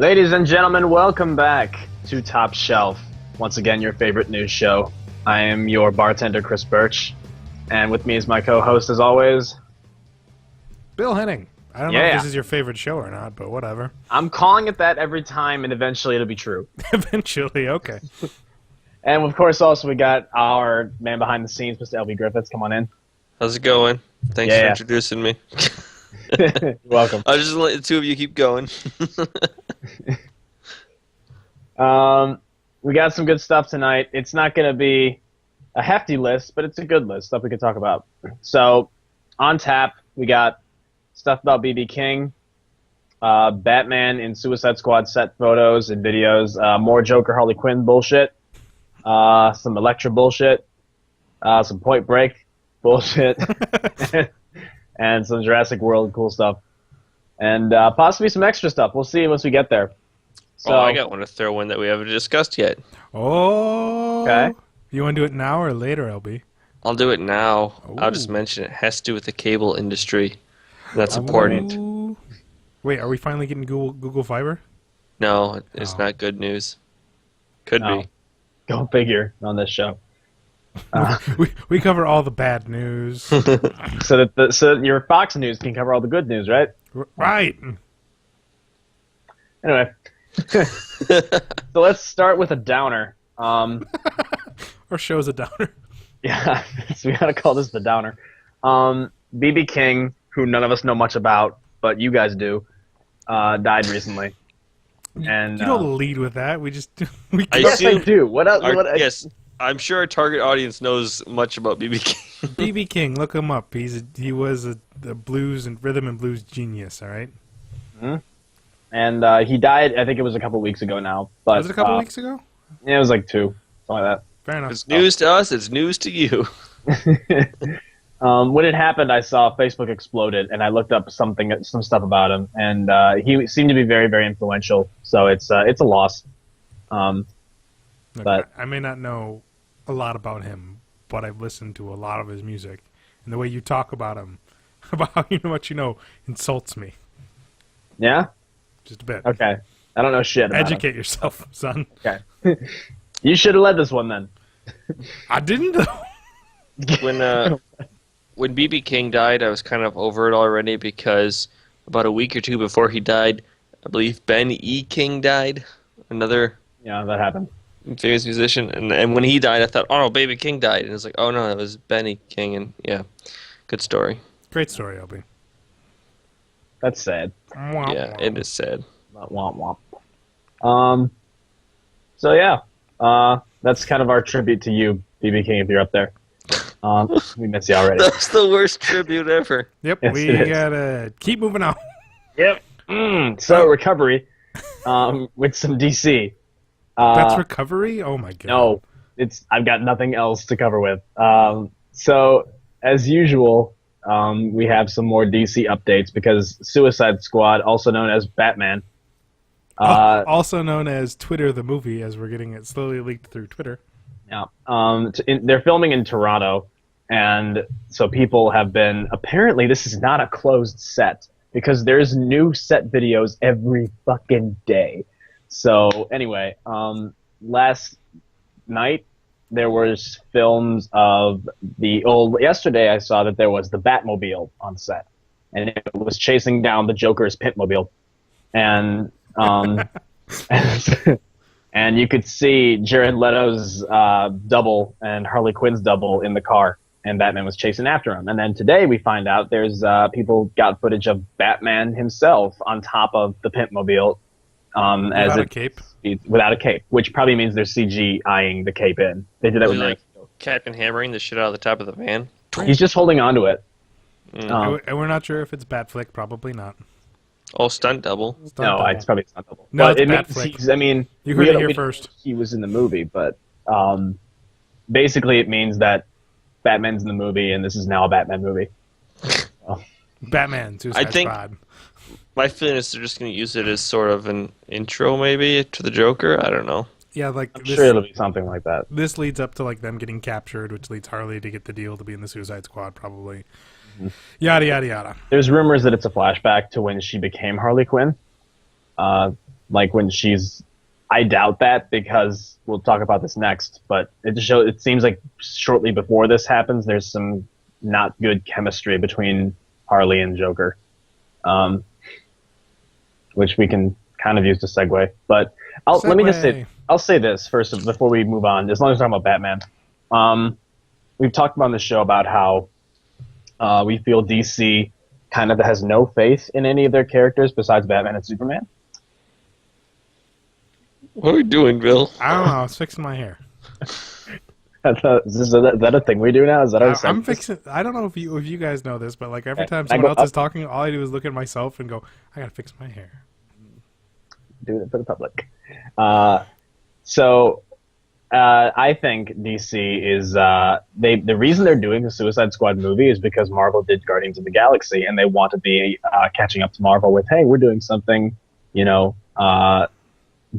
Ladies and gentlemen, welcome back to Top Shelf. Once again, your favorite news show. I am your bartender, Chris Birch, and with me is my co-host, as always, Bill Henning. I don't know if this is your favorite show or not, but whatever. I'm calling it that every time, and eventually it'll be true. Eventually, okay. And of course, also we got our man behind the scenes, Mr. LB Griffiths. Come on in. How's it going? Thanks for introducing me. You're welcome. I'll just let the two of you keep going. We got some good stuff tonight. It's not going to be a hefty list, but it's a good list, stuff we can talk about. So, on tap, we got stuff about B.B. King, Batman in Suicide Squad set photos and videos, more Joker Harley Quinn bullshit, some Elektra bullshit, some Point Break bullshit, and some Jurassic World cool stuff, and possibly some extra stuff. We'll see once we get there. So, I got one to throw in that we haven't discussed yet. Oh. Okay. You want to do it now or later, LB? I'll do it now. Ooh. I'll just mention it has to do with the cable industry. That's important. Ooh. Wait, are we finally getting Google Fiber? No, it's not good news. Could be. Go figure on this show. We cover all the bad news. so that your Fox News can cover all the good news, right? Right. Anyway, so let's start with a downer. Our show's a downer. Yeah, so we gotta call this the downer. B.B. King, who none of us know much about, but you guys do, died recently. And you don't lead with that. We just yes, I do. What else? Yes, I'm sure our target audience knows much about B.B. King. B.B. King, look him up. He was a blues and rhythm and blues genius. All right. Mm-hmm. And he died. I think it was a couple weeks ago now. But was it a couple weeks ago? Yeah, it was like 2, something like that. Fair enough. It's news to us. It's news to you. When it happened, I saw Facebook exploded, and I looked up some stuff about him, and he seemed to be very, very influential. So it's a loss. But I may not know a lot about him, but I've listened to a lot of his music, and the way you talk about him, about how what you know, insults me. Yeah. Just a bit. Okay. I don't know shit about Educate yourself, son. Okay. You should have led this one then. I didn't though. When B.B. King died, I was kind of over it already because about a week or two before he died, I believe Ben E. King died, another that happened. Famous musician. And when he died, I thought, oh no, B.B. King died. And it's like, oh no, that was Ben E. King. And yeah, good story. Great story, LB. That's sad. Yeah, it is sad. Womp womp. So yeah, that's kind of our tribute to you, B.B. King, if you're up there. We miss you already. That's the worst tribute ever. Yep, yes, we gotta keep moving on. Yep. So recovery, with some DC. That's recovery? Oh my god. No, I've got nothing else to cover with. So as usual, we have some more DC updates because Suicide Squad, also known as Batman, also known as Twitter the movie, as we're getting it slowly leaked through Twitter. Yeah. They're filming in Toronto, and so people have been. Apparently, this is not a closed set because there's new set videos every fucking day. So anyway, last night there was films of yesterday I saw that there was the Batmobile on set, and it was chasing down the Joker's Pitmobile, and and you could see Jared Leto's double and Harley Quinn's double in the car, and Batman was chasing after him. And then today we find out there's people got footage of Batman himself on top of the Pitmobile, without a cape. Without a cape, which probably means they're CGI-ing the cape in. They did that with like Captain hammering the shit out of the top of the van. He's just holding on to it. And we're not sure if it's Batflick. Probably not. Oh, stunt double. It's probably not double. No, but it's Batflick. You heard it here first. He was in the movie, but basically it means that Batman's in the movie, and this is now a Batman movie. Batman, Suicide Squad. My feeling is they're just going to use it as sort of an intro, maybe, to the Joker. I don't know. Yeah, I'm sure it'll be something like that. This leads up to them getting captured, which leads Harley to get the deal to be in the Suicide Squad, probably. Mm-hmm. Yada yada yada. There's rumors that it's a flashback to when she became Harley Quinn. like when she's. I doubt that because we'll talk about this next. But it seems like shortly before this happens, there's some not good chemistry between Harley and Joker, which we can kind of use to segue. But let me just say, I'll say this first before we move on. As long as we're talking about Batman, we've talked about on the show about how we feel DC kind of has no faith in any of their characters besides Batman and Superman. What are we doing, Bill? I don't know. I was fixing my hair. Is that a thing we do now? Is that I'm fixing. I don't know if you guys know this, but like every time someone else is talking, all I do is look at myself and go, "I gotta fix my hair." Do it for the public. I think DC is the reason they're doing the Suicide Squad movie is because Marvel did Guardians of the Galaxy, and they want to be catching up to Marvel with, hey, we're doing something,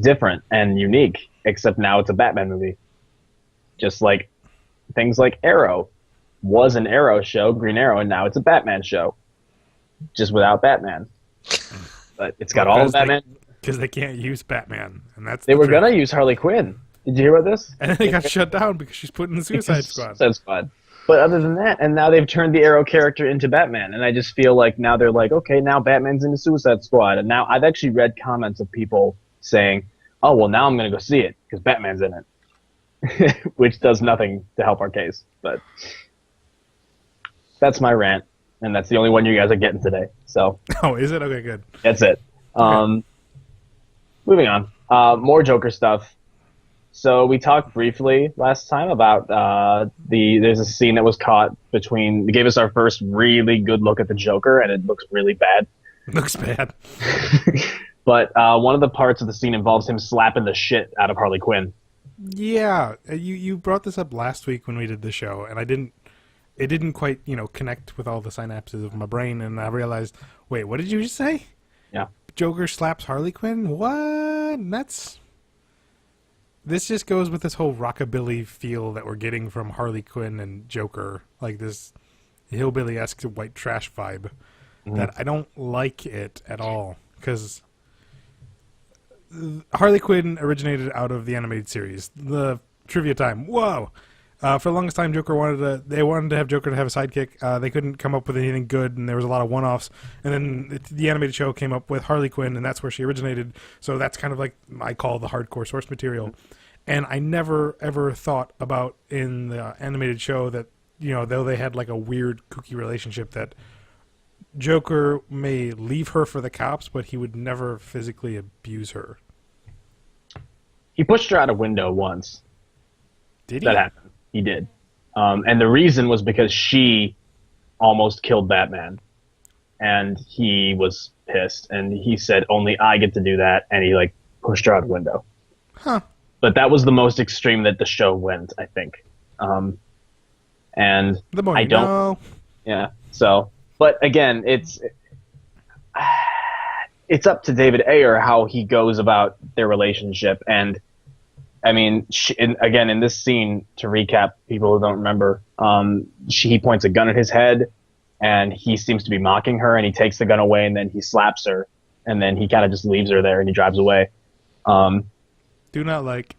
different and unique. Except now it's a Batman movie. Just like things like Arrow was an Arrow show, Green Arrow, and now it's a Batman show, just without Batman. But it's got all of Batman. Because they can't use Batman, and that's they were gonna use Harley Quinn. Did you hear about this? And then they got shut down because she's put in the Suicide Squad. But other than that, and now they've turned the Arrow character into Batman, and I just feel like now they're like, okay, now Batman's in the Suicide Squad, and now I've actually read comments of people saying, oh, well, now I'm gonna go see it because Batman's in it, which does nothing to help our case. But that's my rant, and that's the only one you guys are getting today. So. Oh, is it? Okay, good. That's it. Okay. Moving on. More Joker stuff. So we talked briefly last time about there's a scene that was caught between. They gave us our first really good look at the Joker, and it looks really bad. Looks bad. But one of the parts of the scene involves him slapping the shit out of Harley Quinn. Yeah, you brought this up last week when we did the show, and it didn't quite connect with all the synapses of my brain, and I realized, wait, what did you just say? Yeah. Joker slaps Harley Quinn? What? This just goes with this whole rockabilly feel that we're getting from Harley Quinn and Joker, like this hillbilly-esque white trash vibe. Mm-hmm. That I don't like it at all, because Harley Quinn originated out of the animated series. The trivia time. Whoa! For the longest time, they wanted to have Joker to have a sidekick. They couldn't come up with anything good, and there was a lot of one-offs. And then the animated show came up with Harley Quinn, and that's where she originated. So that's kind of like I call the hardcore source material. And I never, ever thought about in the animated show that, though they had like a weird, kooky relationship, that Joker may leave her for the cops, but he would never physically abuse her. He pushed her out a window once. Did he? That happened. He did. And the reason was because she almost killed Batman. And he was pissed. And he said, only I get to do that. And he, pushed her out a window. Huh. But that was the most extreme that the show went, I think. And the more I don't... know. Yeah. So... But again, it's up to David Ayer how he goes about their relationship. And I mean, again, in this scene, to recap, people who don't remember, he points a gun at his head, and he seems to be mocking her, and he takes the gun away, and then he slaps her, and then he kind of just leaves her there, and he drives away. Do not like.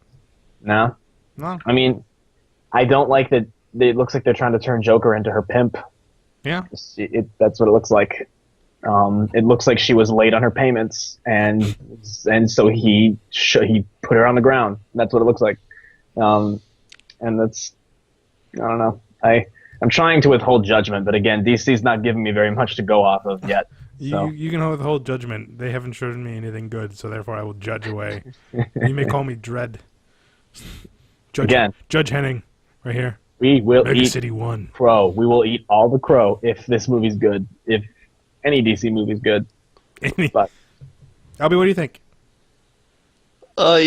No? No. I mean, I don't like that it looks like they're trying to turn Joker into her pimp. Yeah. That's what it looks like. It looks like she was late on her payments, and so he put her on the ground. That's what it looks like. And that's, I don't know. I'm trying to withhold judgment, but again, DC's not giving me very much to go off of yet. So. You can withhold judgment. They haven't shown me anything good, so therefore I will judge away. You may call me Dredd. Judge Henning, right here. We will Mega eat City 1. crow. We will eat all the crow if this movie's good. If any DC movie's good. But Albie, what do you think? I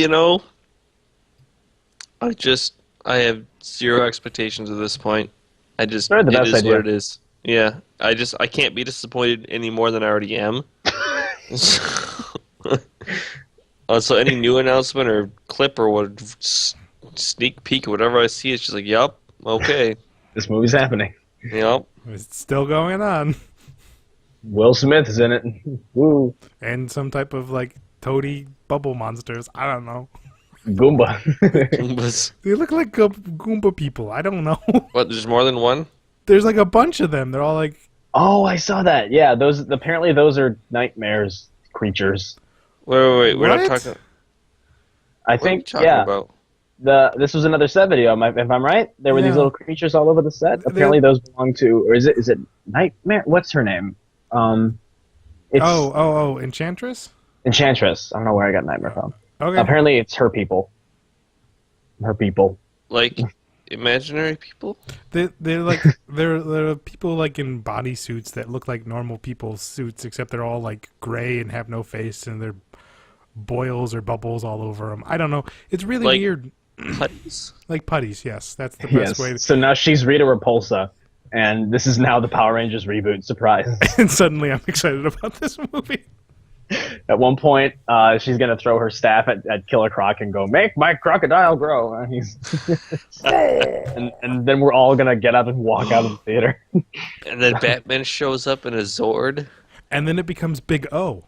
have zero expectations at this point. It is what it is. Yeah, I can't be disappointed any more than I already am. So any new announcement or clip or what sneak peek or whatever I see, it's just like, yup, okay. This movie's happening. Yep. It's still going on. Will Smith is in it. Woo. And some type of toady bubble monsters. I don't know. Goomba. Goombas. They look like Goomba people. I don't know. What? There's more than one. There's like a bunch of them. They're all like. Oh, I saw that. Yeah, those are nightmares creatures. Wait. We're not What? talking. I What are you think talking about? this was another set video. If I'm right, there were these Yeah. little creatures all over the set. Apparently, those belong to, or is it Nightmare? What's her name? It's Oh, Enchantress? Enchantress. I don't know where I got Nightmare from. Okay. Apparently, it's her people. Her people. Like imaginary people? They're like they're people like in bodysuits that look like normal people's suits, except they're all like gray and have no face, and they're boils or bubbles all over them. I don't know. It's really Like- weird. Putties? Like putties, yes. That's the Yes. best way. So now she's Rita Repulsa, and this is now the Power Rangers reboot. Surprise! And suddenly I'm excited about this movie. At one point, she's gonna throw her staff at Killer Croc and go, "Make my crocodile grow." And he's, and then we're all gonna get up and walk out of the theater. And then Batman shows up in a Zord. And then it becomes Big O.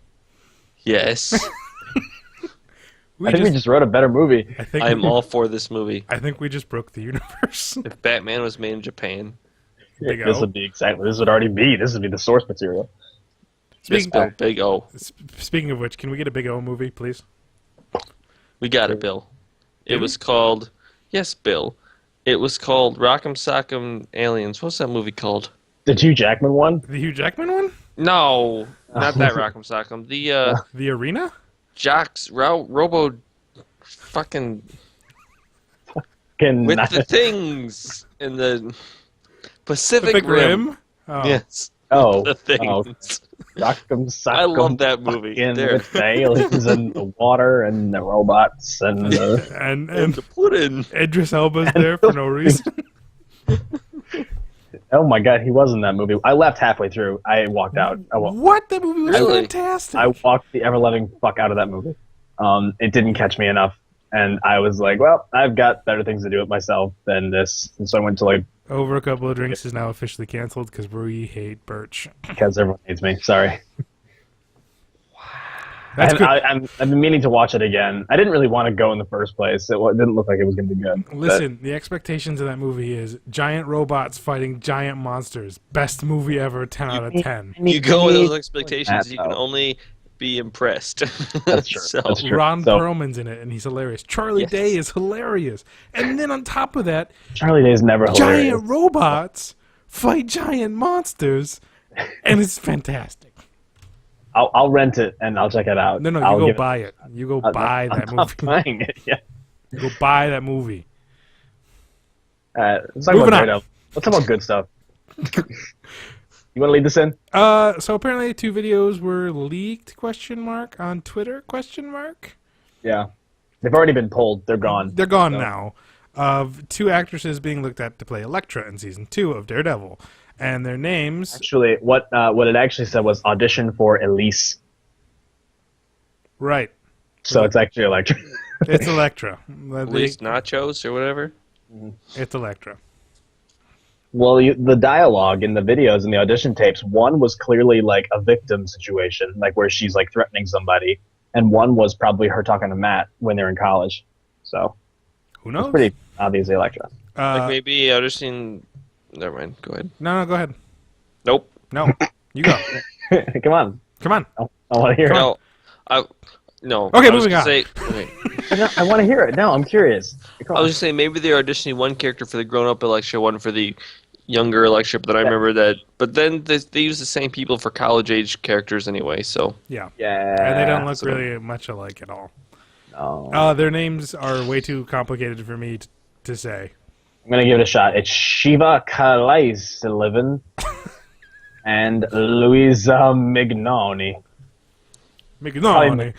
Yes. I think we just wrote a better movie. I'm all for this movie. I think we just broke the universe. If Batman was made in Japan. Big This O. would be exactly. This would already be. This would be the source material. Yes, Speaking, Bill. Big O. speaking of which, can we get a Big O movie, please? We got it, Bill. It was called... Yes, Bill. It was called Rock'em Sock'em Aliens. What's that movie called? The Hugh Jackman one. The Hugh Jackman one? No, not that Rock'em Sock'em. The The Arena? Jocks Robo fucking Fucking with not- the things in the Pacific Rim. Oh. Yes, oh, the oh, things. Rock'em Sock'em. I love that movie. fucking There. With the aliens and the water and the robots and the. And And the pudding. Idris Elba's there for no reason. Oh my god, he was in that movie. I left halfway through. I walked out. What? That movie was Really? fantastic. I walked the ever-loving fuck out of that movie. It didn't catch me enough, and I was like, well, I've got better things to do with myself than this. And so I went to like, Over a Couple of Drinks is now officially canceled because we hate Birch. because everyone hates me. Sorry. That's good. I've been meaning to watch it again. I didn't really want to go in the first place. It didn't look like it was going to be good. Listen, the expectations of that movie is giant robots fighting giant monsters. Best movie ever, 10 out of 10. You go with those expectations, That, you can though. only be impressed. That's true. So, That's true. Ron So- Perlman's in it, and he's hilarious. Charlie Yes. Day is hilarious. And then on top of that, Charlie Day is never hilarious. giant robots fight giant monsters, and it's fantastic. I'll rent it and I'll check it out. No, I'll you go give buy it. You go I'm buy not- that I'm not movie. buying it. Yeah. You go buy that movie. Let's talk Moving about on. Daredevil. Let's talk about good stuff. You want to lead this in? So apparently 2 videos were leaked, on Twitter, Yeah. They've already been pulled. They're gone. They're gone So- now. Of 2 actresses being looked at to play Elektra in season 2 of Daredevil. And their names... Actually, what it actually said was audition for Elise. Right. So it's actually Electra. It's Elektra. at least nachos or whatever. It's Elektra. Well, the dialogue in the videos and the audition tapes, one was clearly like a victim situation, like where she's like threatening somebody, and one was probably her talking to Matt when they're in college. So Who it's knows? pretty obviously Electra. Like maybe auditioning. Never mind. Go ahead. No, go ahead. Nope. No. You go. Come on, Come on. I want to hear No. No. Okay, I was moving gonna on. Say, okay. it. I want to hear it. No, I'm curious. Come I on. was just saying maybe they're auditioning one character for the grown-up Electra, one for the younger Electra. But I remember that. But then they use the same people for college-age characters anyway. So Yeah. Yeah. And they don't look so- really much alike at all. No. Their names are way too complicated for me to say. I'm gonna give it a shot. It's Shiva Kalaisilivin and Louisa Mignoni. McNaughty.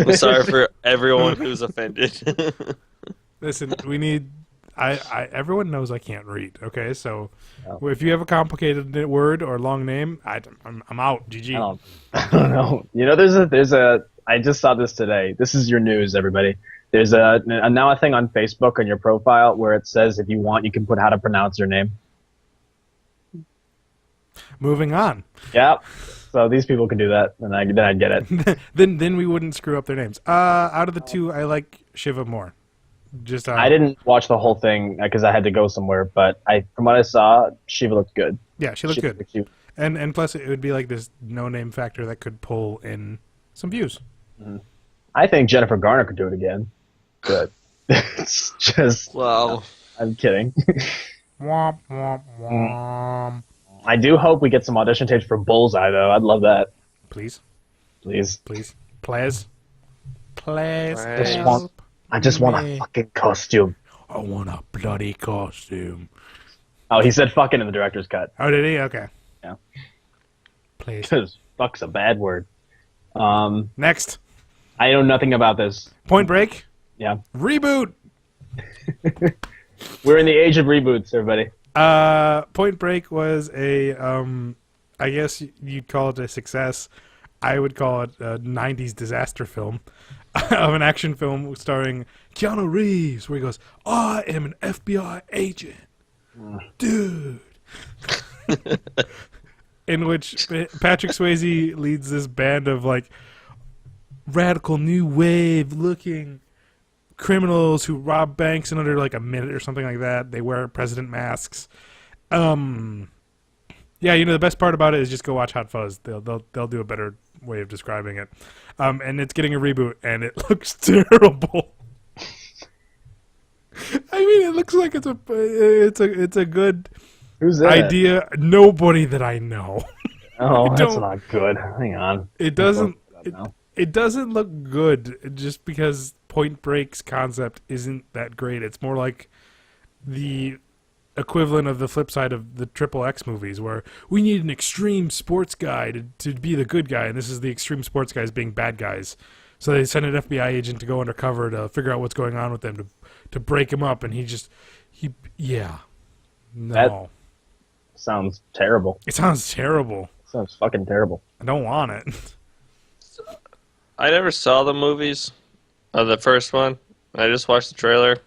I'm sorry for everyone who's offended. Listen, we need. Everyone knows I can't read. Okay, so Oh. if you have a complicated word or long name, I'm out. GG. I don't know. You know, there's a. I just saw this today. This is your news, everybody. There's now a thing on Facebook on your profile where it says if you want, you can put how to pronounce your name. Moving on. Yep. So these people can do that, and I'd get it. then we wouldn't screw up their names. Out of the two, I like Shiva more. Just I didn't watch the whole thing because I had to go somewhere, but from what I saw, Shiva looked good. Yeah, she looked good. Looked cute. And plus, it would be like this no-name factor that could pull in some views. I think Jennifer Garner could do it again. Good. It's just. Well, I'm kidding. Womp, womp, womp. I do hope we get some audition tapes for Bullseye, though. I'd love that. Please. Please. Please. Please. Please. I just want a fucking costume. I want a bloody costume. Oh, he said fucking in the director's cut. Oh, did he? Okay. Yeah. Please. Because fuck's a bad word. Next. I know nothing about this. Point Break. Yeah. Reboot. We're in the age of reboots, everybody. Point Break was a, I guess you'd call it a success. I would call it a 90s disaster film of an action film starring Keanu Reeves, where he goes, I am an FBI agent. Dude. In which Patrick Swayze leads this band of, like, radical new wave looking criminals who rob banks in under like a minute or something like that. They wear president masks. Yeah, the best part about it is just go watch Hot Fuzz. They'll do a better way of describing it. And it's getting a reboot, and it looks terrible. I mean, it looks like it's a good Who's that? idea. Nobody that I know. Oh, that's not good. Hang on. It doesn't. It doesn't look good just because Point Break's concept isn't that great. It's more like the equivalent of the flip side of the Triple X movies, where we need an extreme sports guy to be the good guy, and this is the extreme sports guys being bad guys. So they send an FBI agent to go undercover to figure out what's going on with them, to break him up, and no. That sounds terrible. It sounds terrible. It sounds fucking terrible. I don't want it. I never saw the movies of the first one. I just watched the trailer.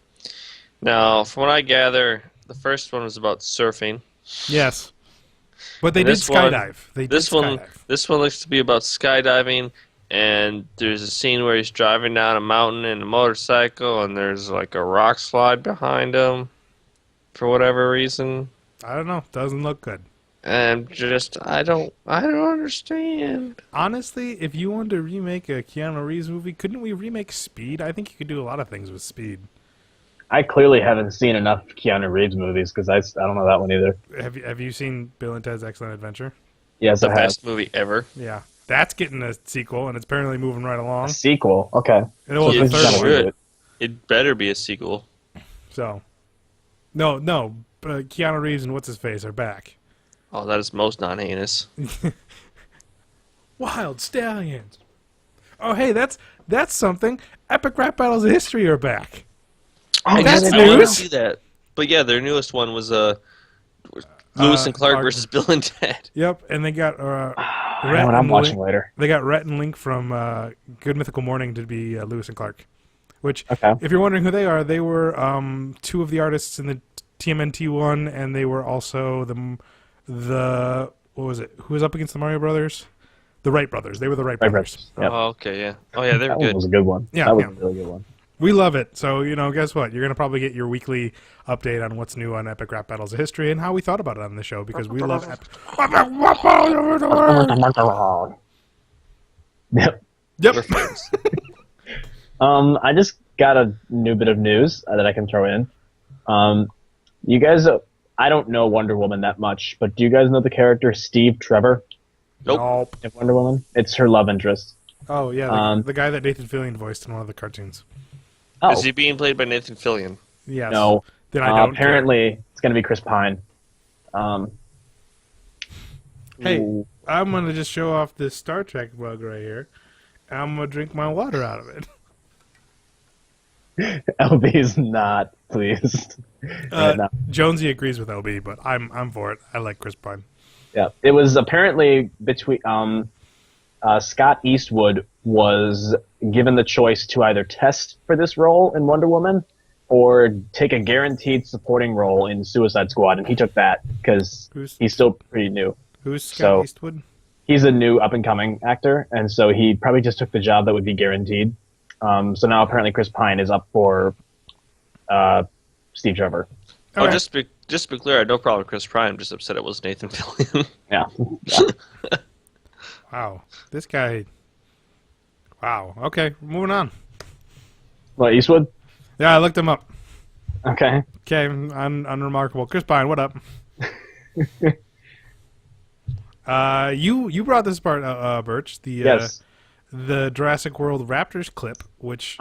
Now, from what I gather, the first one was about surfing. Yes. But they did skydive. This one looks to be about skydiving, and there's a scene where he's driving down a mountain in a motorcycle, and there's like a rock slide behind him for whatever reason. I don't know. Doesn't look good. And I don't understand. Honestly, if you wanted to remake a Keanu Reeves movie, couldn't we remake Speed? I think you could do a lot of things with Speed. I clearly haven't seen enough Keanu Reeves movies because I don't know that one either. Have you seen Bill and Ted's Excellent Adventure? Yes, The I have. best movie ever. Yeah. That's getting a sequel, and it's apparently moving right along. A sequel? Okay. It was Yeah, the third one. should. It better be a sequel. So, no, Keanu Reeves and what's-his-face are back. Oh, that is most non-heinous. Wild Stallions. Oh, hey, that's something. Epic Rap Battles of History are back. Oh, that's I wanted news. to see that. But yeah, their newest one was Lewis and Clark versus Bill and Ted. Yep, and they got I know what I'm watching later. They got Rhett and Link from Good Mythical Morning to be Lewis and Clark. Which, Okay. if you're wondering who they are, they were two of the artists in the TMNT one, and they were also the what was it? Who was up against the Mario Brothers? The Wright Brothers. They were the Wright Brothers. Yep. Oh, okay, yeah. Oh, yeah, they were That good. one was a good one. Yeah, that was yeah. a really good one. We love it. So, guess what? You're going to probably get your weekly update on what's new on Epic Rap Battles of History and how we thought about it on the show, because we love Epic. Yep. Yep. We're friends. I just got a new bit of news that I can throw in. You guys, I don't know Wonder Woman that much, but do you guys know the character Steve Trevor Nope. in Wonder Woman? It's her love interest. Oh, yeah. The guy that Nathan Fillion voiced in one of the cartoons. Oh, Is he being played by Nathan Fillion? Yes. no. Then I don't Apparently, it's going to be Chris Pine. Hey, ooh. I'm going to just show off this Star Trek mug right here. And I'm going to drink my water out of it. LB is not pleased. No. Jonesy agrees with LB, but I'm for it. I like Chris Pine. Yeah, it was apparently between Scott Eastwood was given the choice to either test for this role in Wonder Woman or take a guaranteed supporting role in Suicide Squad, and he took that because he's still pretty new. Who's Scott So Eastwood? he's a new up and coming actor, and so he probably just took the job that would be guaranteed. So now apparently Chris Pine is up for Steve Trevor. Oh, Okay. just to be clear, I had no problem with Chris Pine. I'm just upset it was Nathan Fillion. Yeah. Wow. This guy. Wow. Okay, moving on. What, Eastwood? Yeah, I looked him up. Okay. Okay, unremarkable. Chris Pine, what up? You brought this part, Birch. Yes. The Jurassic World Raptors clip, which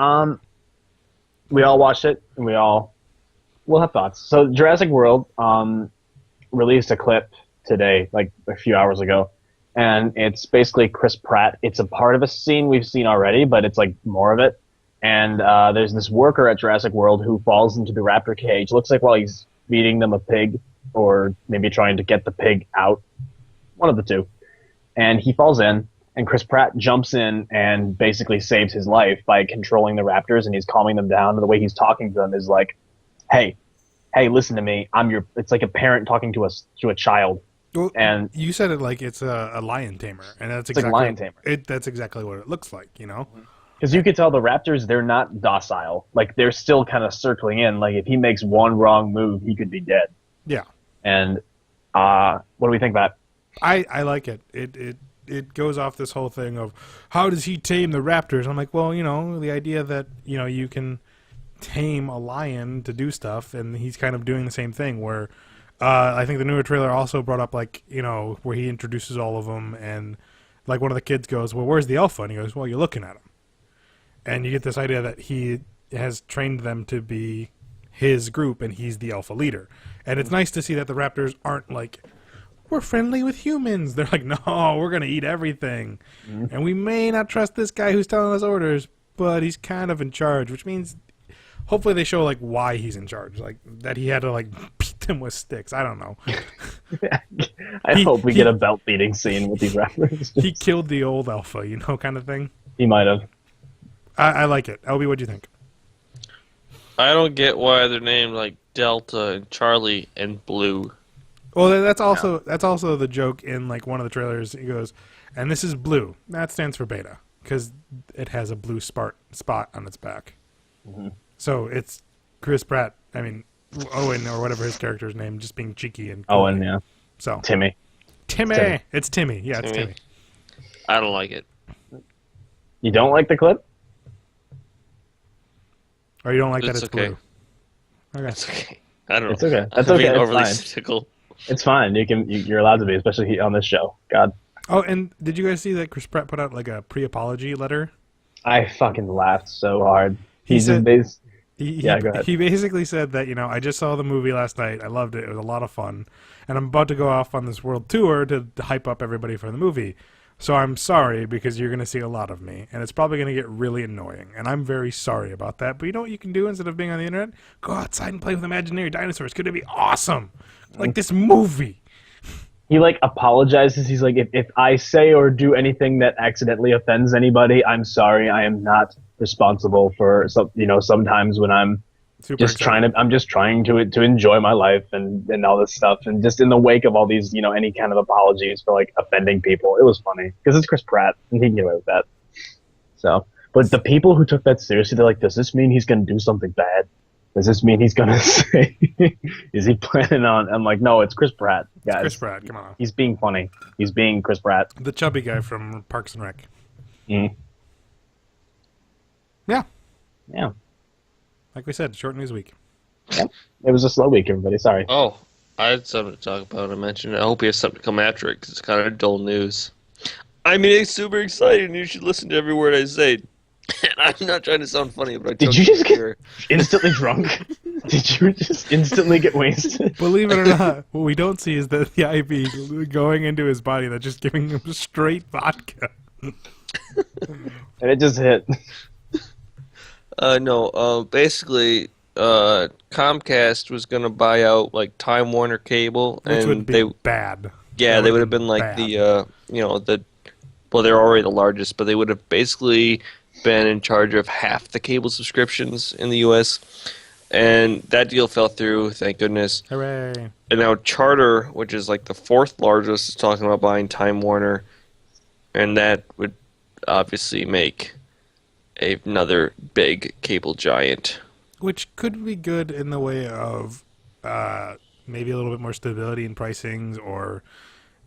We all watched it, and we'll have thoughts. So Jurassic World released a clip today, like a few hours ago, and it's basically Chris Pratt. It's a part of a scene we've seen already, but it's like more of it. And there's this worker at Jurassic World who falls into the raptor cage. Looks like while he's feeding them a pig, or maybe trying to get the pig out. One of the two. And he falls in, and Chris Pratt jumps in and basically saves his life by controlling the raptors, and he's calming them down. And the way he's talking to them is like, hey, listen to me. It's like a parent talking to a child. well, And you said it like it's a lion tamer, and that's it's like exactly lion tamer. That's exactly what it looks like. You know. Because you could tell the raptors, they're not docile. Like, they're still kind of circling in. Like, if he makes one wrong move, he could be dead. Yeah. And what do we think about it? I like it. It goes off this whole thing of how does he tame the raptors? I'm like, well, the idea that you can tame a lion to do stuff, and he's kind of doing the same thing. Where I think the newer trailer also brought up like where he introduces all of them, and like one of the kids goes, well, where's the alpha? And he goes, well, you're looking at him, and you get this idea that he has trained them to be his group, and he's the alpha leader. And it's nice to see that the raptors aren't like, we're friendly with humans. They're like, no, we're going to eat everything. And we may not trust this guy who's telling us orders, but he's kind of in charge, which means hopefully they show like why he's in charge, like that he had to like beat them with sticks. I don't know. I hope we get a belt beating scene with these raptors. He killed the old alpha, kind of thing. He might have. I like it. LB, what do you think? I don't get why they're named like Delta and Charlie and Blue. Well, that's also the joke in like one of the trailers. He goes, and this is blue. That stands for beta because it has a blue spot on its back. Mm-hmm. So it's Chris Pratt. I mean, Owen or whatever his character's name, just being cheeky and cool. Owen, yeah. So Timmy. It's Timmy. Yeah, it's Timmy. I don't like it. You don't like the clip? Or you don't like that It's it's okay. blue? Okay. It's okay. I don't know. It's okay. That's I'm okay. being It's overly fine. cynical. It's fine. You're allowed to be, especially on this show. God. Oh, and did you guys see that Chris Pratt put out like a pre-apology letter? I fucking laughed so hard. He He's said- just Yeah, go ahead. He basically said that, I just saw the movie last night. I loved it. It was a lot of fun. And I'm about to go off on this world tour to hype up everybody for the movie. So I'm sorry because you're going to see a lot of me. And it's probably going to get really annoying. And I'm very sorry about that. But you know what you can do instead of being on the internet? Go outside and play with imaginary dinosaurs. It's going to be awesome. Like this movie. He like apologizes. He's like, if I say or do anything that accidentally offends anybody, I'm sorry. I am not responsible for sometimes when I'm Super excited. I'm just trying to enjoy my life and all this stuff, and just in the wake of all these any kind of apologies for like offending people, it was funny because it's Chris Pratt and he can get away with that. So, but the people who took that seriously, they're like, does this mean he's going to do something bad? Does this mean he's going to say, is he planning on? I'm like, no, it's Chris Pratt, guys. Chris Pratt, come on. He's being funny. He's being Chris Pratt. The chubby guy from Parks and Rec. Mm. Yeah. Yeah. Like we said, short news week. Yep. It was a slow week, everybody. Sorry. Oh, I had something to talk about. I mentioned. I hope you have something to come after it because it's kind of dull news. I mean, it's super exciting. You should listen to every word I say. And I'm not trying to sound funny, but I Did you just get instantly drunk? Did you just instantly get wasted? Believe it or not, what we don't see is that the IV going into his body that's just giving him straight vodka. And it just hit. No. Basically, Comcast was gonna buy out like Time Warner Cable, Which and would be bad. yeah, That they would have been like bad. well, they're already the largest, but they would have basically been in charge of half the cable subscriptions in the U.S. and that deal fell through, thank goodness. Hooray. And now Charter, which is like the fourth largest, is talking about buying Time Warner, and that would obviously make another big cable giant. Which could be good in the way of maybe a little bit more stability in pricings, or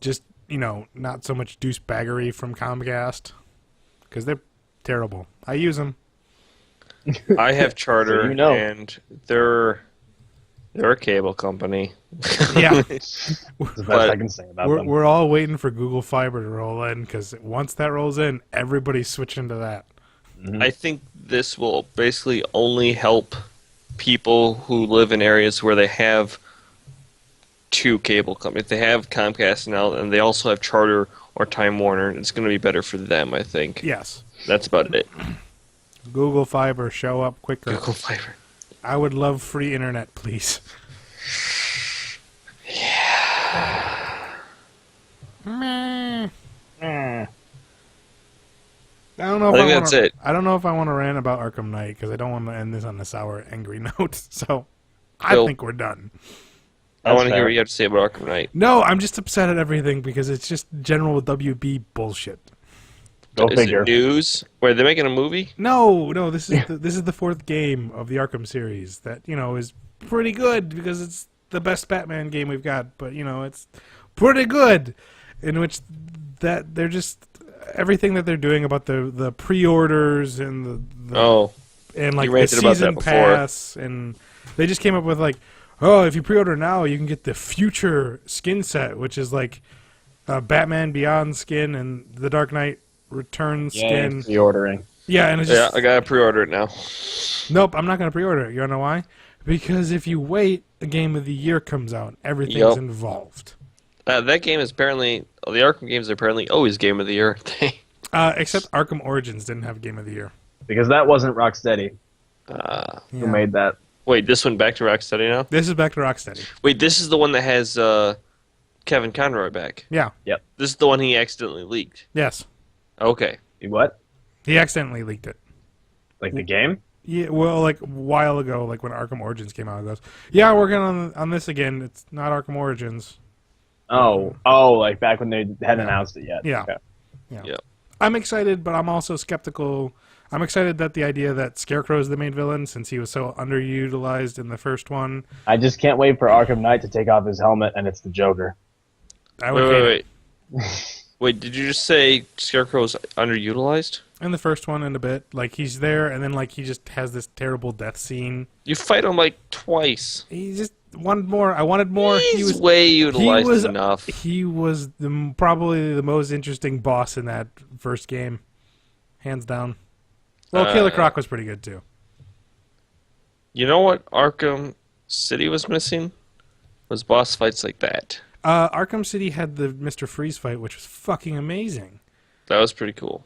just, not so much douchebaggery from Comcast, because they're terrible. I use them. I have Charter, So and they're a cable company. Yeah. That's the best I can say about them. We're all waiting for Google Fiber to roll in, because once that rolls in, everybody's switching to that. I think this will basically only help people who live in areas where they have two cable companies. If they have Comcast now, and they also have Charter or Time Warner, it's going to be better for them, I think. Yes. That's about it. Google Fiber, show up quicker. Google Fiber. I would love free internet, please. Meh. I don't know. I think that's it. I don't know if I want to rant about Arkham Knight, because I don't want to end this on a sour, angry note. So, I Cool. think we're done. I want to fair. hear what you have to say about Arkham Knight. No, I'm just upset at everything because it's just general WB bullshit. Go Is figure. it news? Wait, are they making a movie? No, this is the fourth game of the Arkham series that is pretty good because it's the best Batman game we've got. But it's pretty good, in which that they're just everything that they're doing about the pre-orders and and like You the ranted about that season before. pass, and they just came up with like, oh, if you pre-order now, you can get the future skin set, which is like Batman Beyond skin and the Dark Knight Returns skin. Pre-ordering. Yeah, and it's Yeah, just I gotta pre-order it now. nope. I'm not gonna pre-order it. You know why? Because if you wait, a game of the year comes out. Everything's Yup. involved. That game is apparently the Arkham games are apparently always game of the year. Except Arkham Origins didn't have game of the year. Because that wasn't Rocksteady who Yeah. made that. Wait, this one back to Rocksteady now? This is back to Rocksteady. Wait, this is the one that has Kevin Conroy back. Yeah. This is the one he accidentally leaked. Yes. Okay. What? He accidentally leaked it. Like the game? Yeah, well, like a while ago, like when Arkham Origins came out, it goes, "Yeah, we're working on this again. It's not Arkham Origins." Oh, like back when they hadn't announced it yet. Yeah. Okay. Yeah. I'm excited, but I'm also skeptical. I'm excited that the idea that Scarecrow is the main villain, since he was so underutilized in the first one. I just can't wait for Arkham Knight to take off his helmet and it's the Joker. I would hate it. Wait. Wait, did you just say Scarecrow's underutilized? In the first one, in a bit, like he's there, and then like he just has this terrible death scene. You fight him like twice. He just wanted more. I wanted more. He's way utilized enough. He was probably the most interesting boss in that first game, hands down. Well, Killer Croc was pretty good too. You know what Arkham City was missing? Was boss fights like that. Arkham City had the Mr. Freeze fight, which was fucking amazing. That was pretty cool.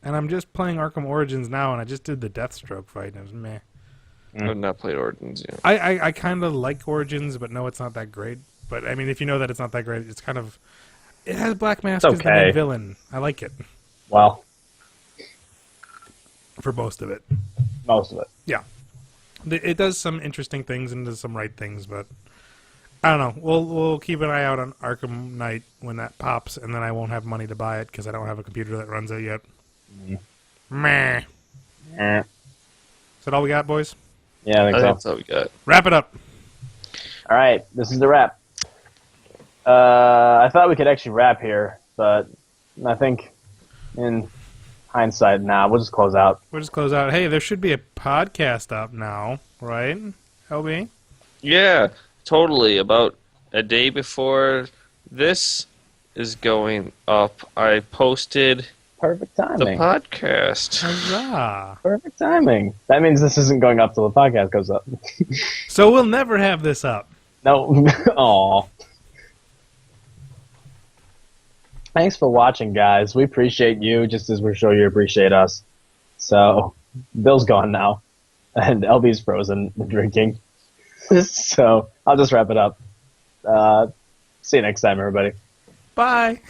And I'm just playing Arkham Origins now, and I just did the Deathstroke fight, and it was meh. I've not played Origins yet. I kind of like Origins, but no, it's not that great. But I mean, if you know that it's not that great, it's kind of... It has Black Mask as the okay. main villain. I like it. Well, For most of it. most of it. Yeah. It does some interesting things and does some right things, but... I don't know. We'll keep an eye out on Arkham Knight when that pops, and then I won't have money to buy it because I don't have a computer that runs it yet. Meh. Eh. Is that all we got, boys? Yeah, I I think think so. that's all we got. Wrap it up. All right, this is the wrap. I thought we could actually wrap here, but I think in hindsight, we'll just close out. We'll just close out. Hey, there should be a podcast up now, right? LB? Yeah, totally. About a day before this is going up, I posted Perfect the timing. podcast. Huzzah. Perfect timing. That means this isn't going up till the podcast goes up. So we'll never have this up. No. Aw. Thanks for watching, guys. We appreciate you just as we're sure you appreciate us. So, Bill's gone now, and LB's frozen and drinking. So, I'll just wrap it up. See you next time, everybody. Bye.